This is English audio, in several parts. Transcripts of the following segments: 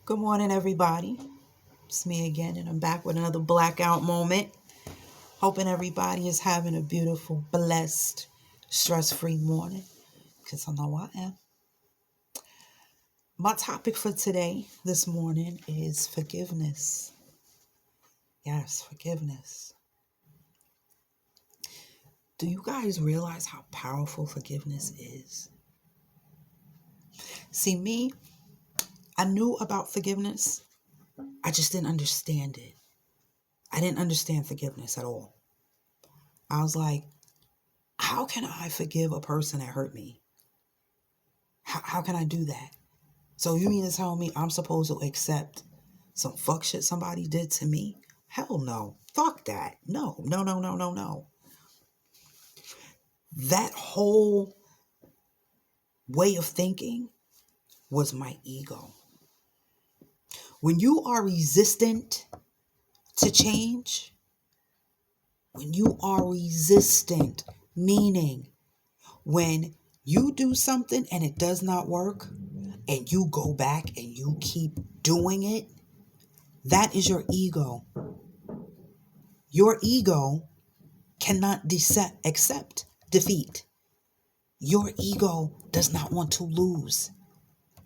Good morning, everybody. It's me again, and I'm back with another blackout moment. Hoping everybody is having a beautiful, blessed, stress free morning, because I know I am. My topic for today, this morning, is forgiveness. Yes, forgiveness. Do you guys realize how powerful forgiveness is? See, me, I knew about forgiveness, I just didn't understand it. I didn't understand forgiveness at all. I was like, how can I forgive a person that hurt me? How can I do that? So you mean to tell me I'm supposed to accept some fuck shit somebody did to me? Hell no. Fuck that. No, no, no, no, no, no. That whole way of thinking was my ego. When you are resistant to change, when you are resistant, meaning when you do something and it does not work and you go back and you keep doing it, that is your ego. Your ego cannot accept defeat. Your ego does not want to lose.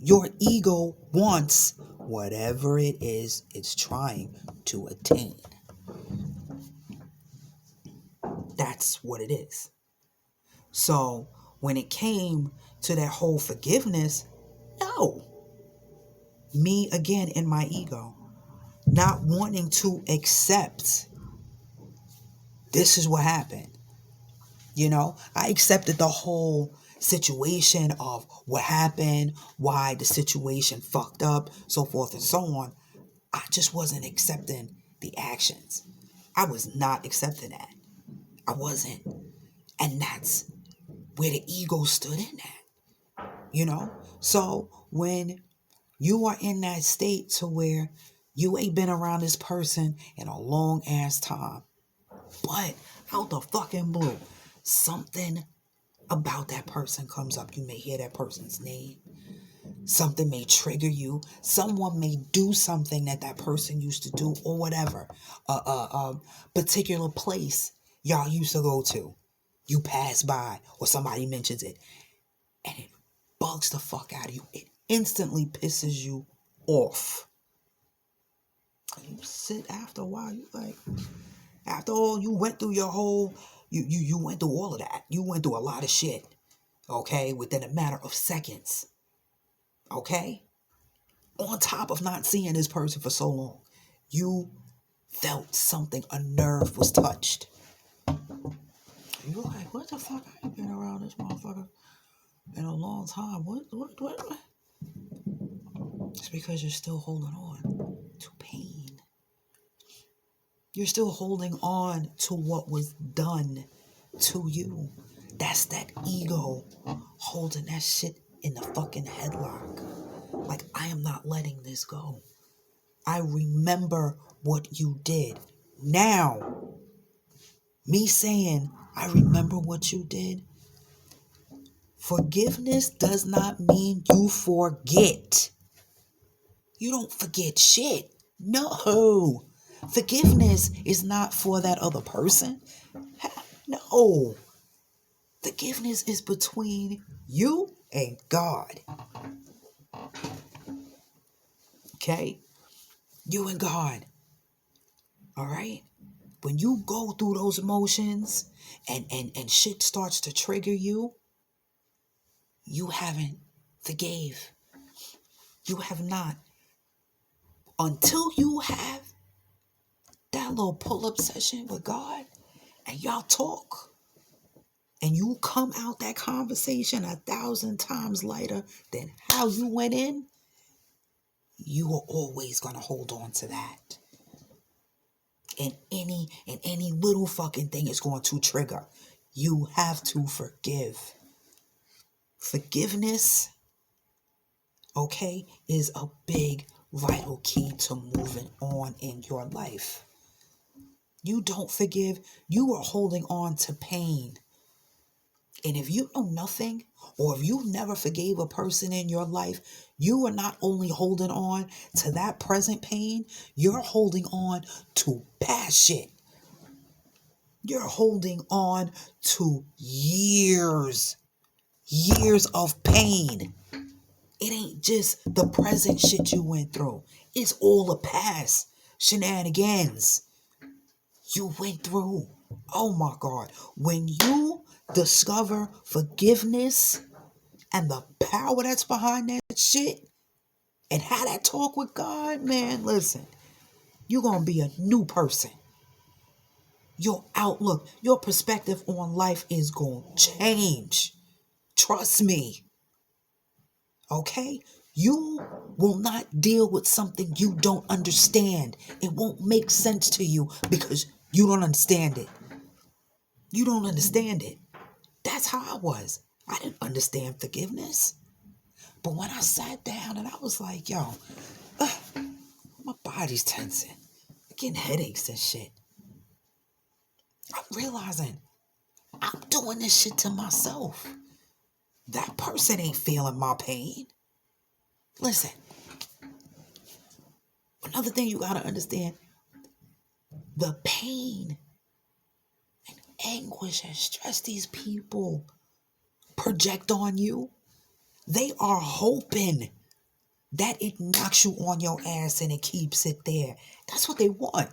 Your ego wants whatever it is it's trying to attain. That's what it is. So when it came to that whole forgiveness, no. Me again in my ego, not wanting to accept this is what happened. I accepted the whole situation of what happened, why the situation fucked up, so forth and so on. I just wasn't accepting the actions. I was not accepting that. I wasn't. And that's where the ego stood in that. So when you are in that state to where you ain't been around this person in a long ass time, but out the fucking blue, something about that person comes up. You may hear that person's name. Something may trigger you. Someone may do something that person used to do or whatever. Particular place y'all used to go to. You pass by or somebody mentions it and it bugs the fuck out of you. It instantly pisses you off. You sit after a while, you like, after all, you went through your whole, you went through all of that. You went through a lot of shit, okay, within a matter of seconds, okay? On top of not seeing this person for so long, you felt something, a nerve was touched. You're like, what the fuck? I ain't been around this motherfucker in a long time. What? It's because you're still holding on to pain. You're still holding on to what was done to you. That's that ego holding that shit in the fucking headlock. Like, I am not letting this go. I remember what you did. Now, me saying, I remember what you did, forgiveness does not mean you forget. You don't forget shit. No. Forgiveness is not for that other person. No. Forgiveness is between you and God. Okay? You and God. All right? When you go through those emotions and shit starts to trigger you, you haven't forgave. You have not. Until you have that little pull-up session with God and y'all talk and you come out that conversation 1,000 times lighter than how you went in, you are always going to hold on to that. And any little fucking thing is going to trigger. You have to forgive. Forgiveness, okay, is a big vital key to moving on in your life. You don't forgive, you are holding on to pain. And if you know nothing, or if you never forgave a person in your life, you are not only holding on to that present pain, you're holding on to past shit. You're holding on to years of pain. It ain't just the present shit you went through. It's all the past shenanigans you went through. Oh my God. When you discover forgiveness and the power that's behind that shit and have that talk with God, man, listen, you're going to be a new person. Your outlook, your perspective on life is going to change. Trust me. Okay? You will not deal with something you don't understand. It won't make sense to you because you don't understand it. You don't understand it. That's how I was. I didn't understand forgiveness. But when I sat down and I was like, yo, my body's tensing. I'm getting headaches and shit. I'm realizing I'm doing this shit to myself. That person ain't feeling my pain. Listen, another thing you gotta understand, the pain and anguish and stress these people project on you, they are hoping that it knocks you on your ass and it keeps it there. That's what they want.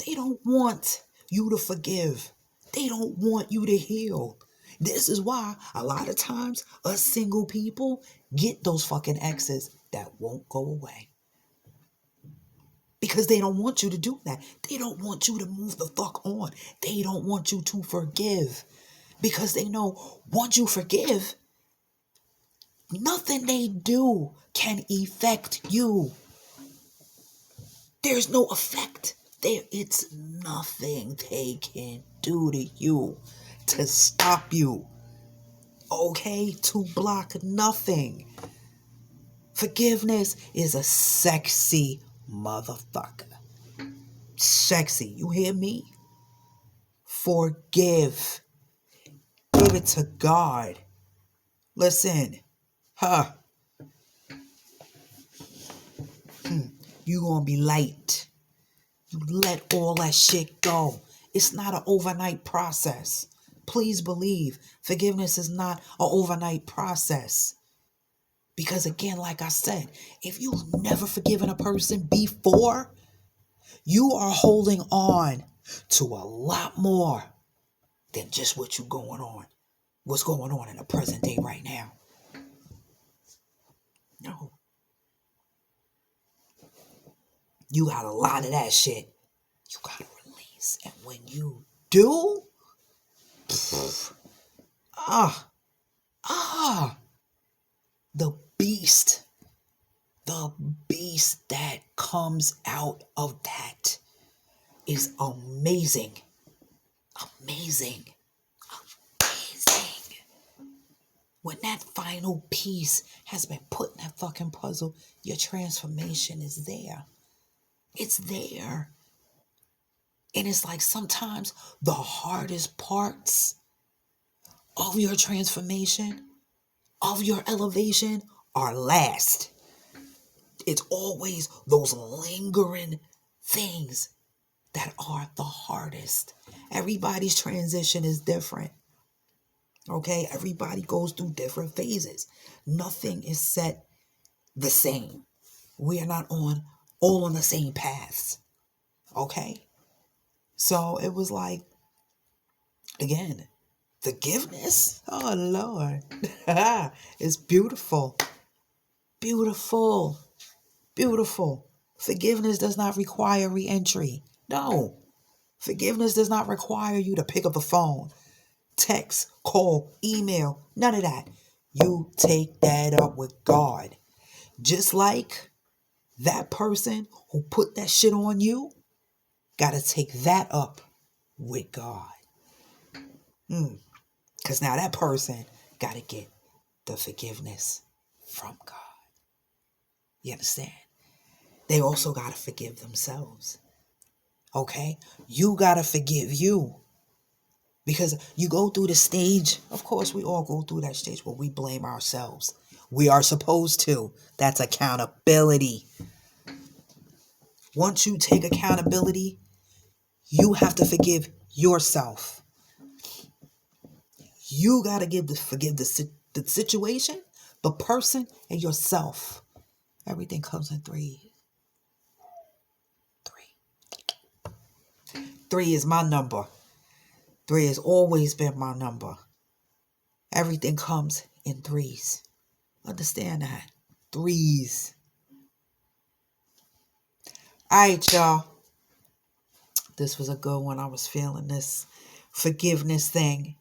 They don't want you to forgive. They don't want you to heal. This is why a lot of times us single people get those fucking exes that won't go away. Because they don't want you to do that. They don't want you to move the fuck on. They don't want you to forgive. Because they know once you forgive, nothing they do can affect you. There's no effect. It's nothing they can do to you to stop you. Okay? To block nothing. Forgiveness is a sexy motherfucker. Sexy. You hear me? Forgive. Give it to God. Listen. You gonna be light. You let all that shit go. It's not an overnight process. Please believe forgiveness is not an overnight process. Because again, like I said, if you've never forgiven a person before, you are holding on to a lot more than just what's going on in the present day right now. No. You got a lot of that shit you gotta release. And when you do, the beast that comes out of that is amazing. Amazing. When that final piece has been put in that fucking puzzle, your transformation is there. It's there. And it's like sometimes the hardest parts of your transformation, of your elevation, are last. It's always those lingering things that are the hardest. Everybody's transition is different. Okay? Everybody goes through different phases. Nothing is set the same. We are not all on the same paths. Okay? So it was like, again, forgiveness. Oh, Lord. It's beautiful. Beautiful. Beautiful. Forgiveness does not require re-entry. No. Forgiveness does not require you to pick up the phone, text, call, email. None of that. You take that up with God. Just like that person who put that shit on you, got to take that up with God. Because now that person got to get the forgiveness from God. You understand? They also got to forgive themselves. Okay? You got to forgive you. Because you go through the stage, of course, we all go through that stage where we blame ourselves. We are supposed to. That's accountability. Once you take accountability, you have to forgive yourself. You got to forgive the situation, the person, and yourself. Everything comes in three. Three is my number. 3 has always been my number. Everything comes in threes. Understand that. Threes. All right, y'all. This was a good one. I was feeling this forgiveness thing.